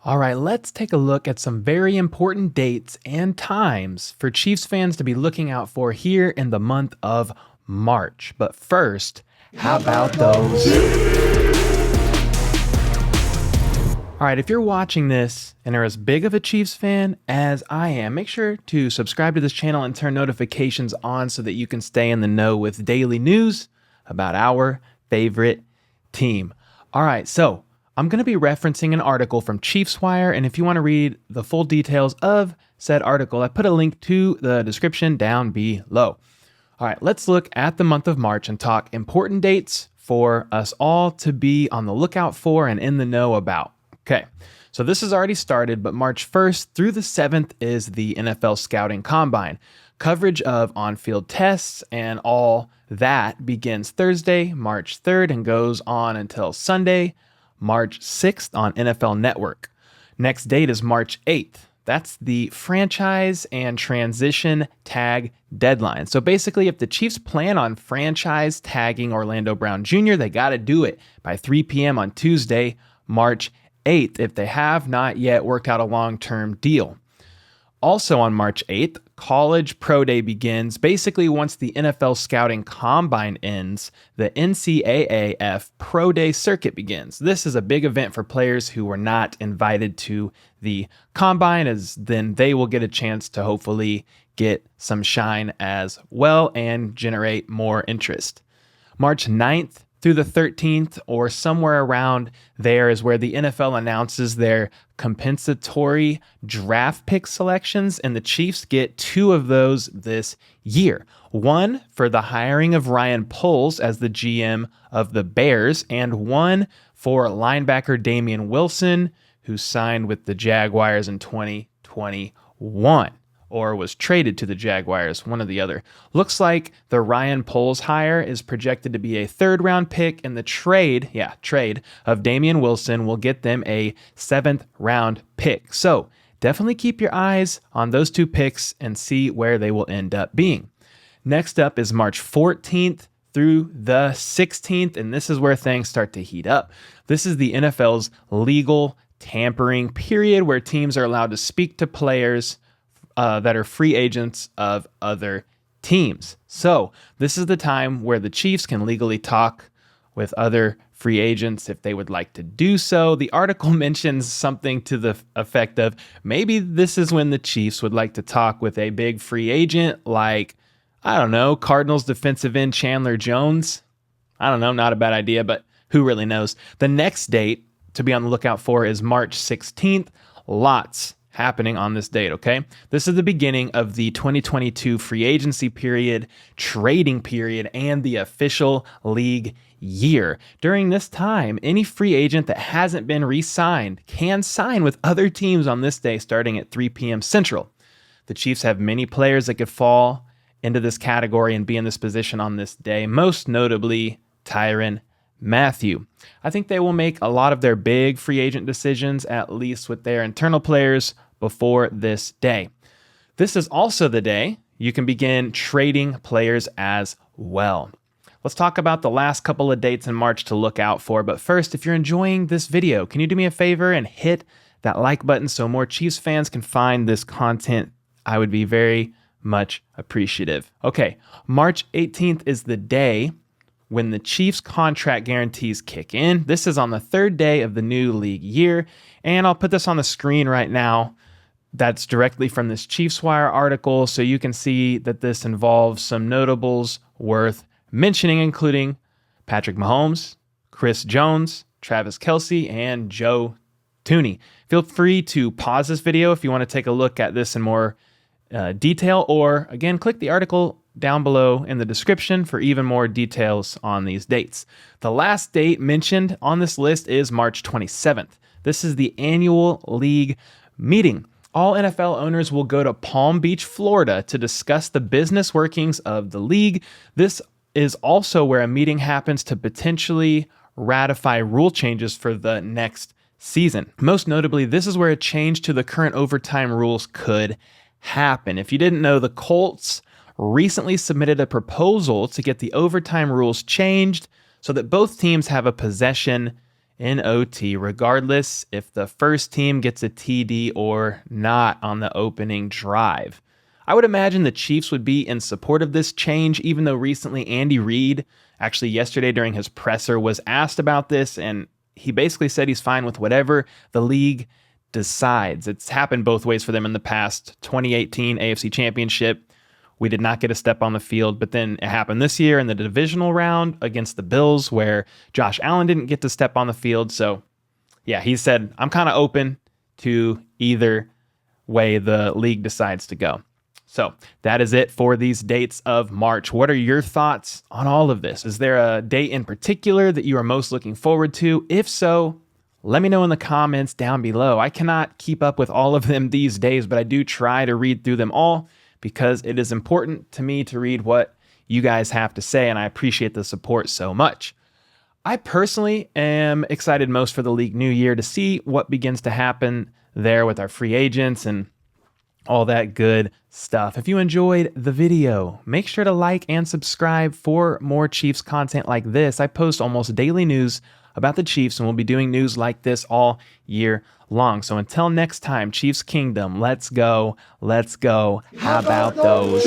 All right, let's take a look at some very important dates and times for Chiefs fans to be looking out for here in the month of March. But first, how about those? All right, if you're watching this and are as big of a Chiefs fan as I am, make sure to subscribe to this channel and turn notifications on so that you can stay in the know with daily news about our favorite team. All right, so I'm going to be referencing an article from Chiefs Wire, and if you want to read the full details of said article, I put a link to the description down below. All right, let's look at the month of March and talk important dates for us all to be on the lookout for and in the know about. Okay, so this has already started, but March 1st through the 7th is the NFL Scouting Combine. Coverage of on-field tests and all that begins Thursday, March 3rd, and goes on until Sunday, March 6th on NFL Network. Next date is March 8th. That's the franchise and transition tag deadline. So basically, if the Chiefs plan on franchise tagging Orlando Brown Jr., they got to do it by 3 p.m. on Tuesday, March 8th, if they have not yet worked out a long-term deal. Also on March 8th, College Pro Day begins. Basically, once the NFL Scouting Combine ends, the NCAAF Pro Day circuit begins. This is a big event for players who were not invited to the Combine, as then they will get a chance to hopefully get some shine as well and generate more interest. March 9th through the 13th, or somewhere around there, is where the NFL announces their compensatory draft pick selections, and the Chiefs get 2 of those this year. One for the hiring of Ryan Poles as the GM of the Bears, and one for linebacker Damian Wilson, who signed with the Jaguars in 2021. Or was traded to the Jaguars, one or the other. Looks like the Ryan Poles hire is projected to be a 3rd-round pick, and the trade of Damian Wilson will get them a 7th-round pick. So definitely keep your eyes on those 2 picks and see where they will end up being. Next up is March 14th through the 16th, and this is where things start to heat up. This is the NFL's legal tampering period, where teams are allowed to speak to players that are free agents of other teams. So this is the time where the Chiefs can legally talk with other free agents if they would like to do so. The article mentions something to the effect of maybe this is when the Chiefs would like to talk with a big free agent like, I don't know, Cardinals defensive end Chandler Jones. I don't know, not a bad idea, but who really knows? The next date to be on the lookout for is March 16th. Lots happening on this date, okay? This is the beginning of the 2022 free agency period, trading period, and the official league year. During this time, any free agent that hasn't been re-signed can sign with other teams on this day starting at 3 p.m. Central. The Chiefs have many players that could fall into this category and be in this position on this day, most notably Tyrann Mathieu. I think they will make a lot of their big free agent decisions, at least with their internal players, before this day. This is also the day you can begin trading players as well. Let's talk about the last couple of dates in March to look out for. But first, if you're enjoying this video, can you do me a favor and hit that like button so more Chiefs fans can find this content? I would be very much appreciative. Okay, March 18th is the day when the Chiefs contract guarantees kick in. This is on the 3rd day of the new league year, and I'll put this on the screen right now. That's directly from this Chiefs Wire article, so you can see that this involves some notables worth mentioning, including Patrick Mahomes, Chris Jones, Travis Kelce, and Joe Thuney. Feel free to pause this video if you want to take a look at this in more detail, or again, click the article down below in the description for even more details on these dates. The last date mentioned on this list is March 27th. This is the annual league meeting. All NFL owners will go to Palm Beach, Florida to discuss the business workings of the league. This is also where a meeting happens to potentially ratify rule changes for the next season. Most notably, this is where a change to the current overtime rules could happen. If you didn't know, the Colts recently submitted a proposal to get the overtime rules changed so that both teams have a possession in OT, regardless if the first team gets a TD or not on the opening drive. I would imagine the Chiefs would be in support of this change, even though recently Andy Reid, actually yesterday during his presser, was asked about this, and he basically said he's fine with whatever the league decides. It's happened both ways for them in the past. 2018 AFC Championship, we did not get a step on the field, but then it happened this year in the divisional round against the Bills where Josh Allen didn't get to step on the field. So yeah, he said, I'm kind of open to either way the league decides to go. So that is it for these dates of March. What are your thoughts on all of this? Is there a date in particular that you are most looking forward to? If so, let me know in the comments down below. I cannot keep up with all of them these days, but I do try to read through them all because it is important to me to read what you guys have to say, and I appreciate the support so much. I personally am excited most for the league new year to see what begins to happen there with our free agents and all that good stuff. If you enjoyed the video, make sure to like and subscribe for more Chiefs content like this. I post almost daily news about the Chiefs, and we'll be doing news like this all year long. So until next time, Chiefs Kingdom, let's go. How about those